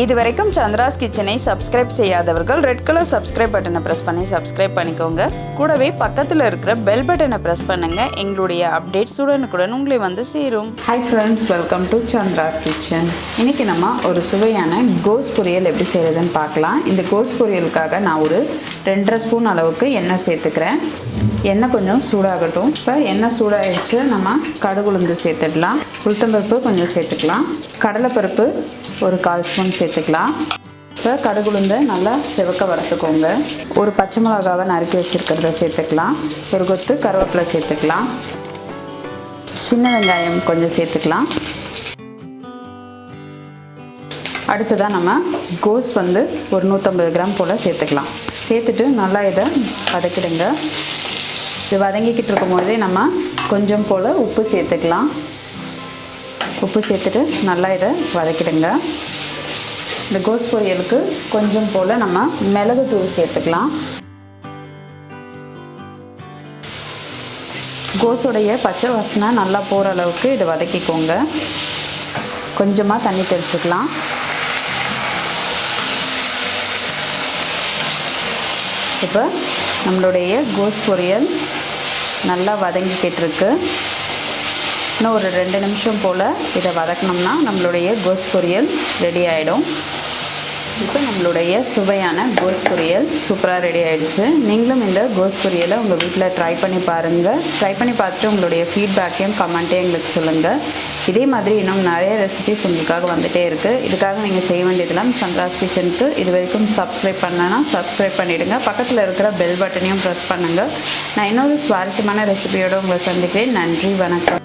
இதுவரைக்கும் சந்திராஸ் கிச்சனை சப்ஸ்கிரைப் செய்யாதவர்கள் ரெட் கலர் சப்ஸ்கிரைப் பட்டனை ப்ரெஸ் பண்ணி சப்ஸ்கிரைப் பண்ணிக்கோங்க. கூடவே பக்கத்தில் இருக்கிற பெல் பட்டனை ப்ரெஸ் பண்ணுங்க. எங்களுடைய அப்டேட்ஸ் உடனுக்குடன் உங்களை வந்து சேரும். Hi friends, welcome to Chandra's kitchen. இன்னைக்கு நம்ம ஒரு சுவையான கோஸ் பொரியல் எப்படி செய்யறதுன்னு பார்க்கலாம். இந்த கோஸ் பொரியலுக்காக நான் ஒரு 2.5 ஸ்பூன் அளவுக்கு எண்ணெய் சேர்த்துக்கிறேன். எண்ணெய் கொஞ்சம் சூடாகட்டும். இப்போ எண்ணெய் சூடாகிடுச்சு, நம்ம கடுகு உளுந்து சேர்த்துடலாம். உளுத்தம்பருப்பு கொஞ்சம் சேர்த்துக்கலாம். கடலைப்பருப்பு ஒரு 1/4 ஸ்பூன் சேர்த்துக்கலாம். இப்போ கடுகு உளுந்தை நல்லா செவக்க வறுத்துக்கோங்க. ஒரு பச்சை மிளகாவை நறுக்கி வச்சுருக்கிறத சேர்த்துக்கலாம். ஒரு கொத்து கருவேப்பிலை சேர்த்துக்கலாம். சின்ன வெங்காயம் கொஞ்சம் சேர்த்துக்கலாம். அடுத்ததாக நம்ம கோஸ் வந்து ஒரு 150 கிராம் போல் சேர்த்துக்கலாம். சேர்த்துட்டு நல்லா இதை வதக்கிடுங்க. இது வதங்கிக்கிட்டு இருக்கும்போதே நம்ம கொஞ்சம் போல் உப்பு சேர்த்துக்கலாம். உப்பு சேர்த்துட்டு நல்லா இதை வதக்கிடுங்க. இந்த கோஸ் பொரியலுக்கு கொஞ்சம் போல் நம்ம மிளகுத்தூள் சேர்த்துக்கலாம். கோஸோடைய பச்சை வாசனை நல்லா போகிற அளவுக்கு இதை வதக்கிக்கோங்க. கொஞ்சமாக தண்ணி தெளிச்சுக்கலாம். இப்போ நம்மளுடைய கோஸ் பொரியல் நல்லா வதங்கிக்கிட்டு இருக்கு. இன்னும் ஒரு 2 நிமிஷம் போல் இதை வதக்கினோம்னா நம்மளுடைய கோஸ் பொரியல் ரெடி ஆகிடும். இப்போ நம்மளுடைய சுவையான கோஸ் பொரியல் சூப்பராக ரெடி ஆகிடுச்சு. நீங்களும் இந்த கோஸ் பொரியலை உங்கள் வீட்டில் ட்ரை பண்ணி பாருங்கள். ட்ரை பண்ணி பார்த்துட்டு உங்களுடைய ஃபீட்பேக்கையும் கமெண்ட்டையும் எங்களுக்கு சொல்லுங்கள். இதே மாதிரி இன்னும் நிறைய ரெசிபிஸ் உங்களுக்காக வந்துகிட்டே இருக்குது. இதுக்காக நீங்கள் செய்ய வேண்டியதெல்லாம் சந்திராஸ் கிச்சனுக்கு இது வரைக்கும் சப்ஸ்கிரைப் பண்ணனா சப்ஸ்கிரைப் பண்ணிவிடுங்க. பக்கத்தில் இருக்கிற பெல் பட்டனையும் ப்ரெஸ் பண்ணுங்கள். நான் இன்னொரு சுவாரஸ்யமான ரெசிபியோடு உங்களை சந்திக்கிறேன். நன்றி, வணக்கம்.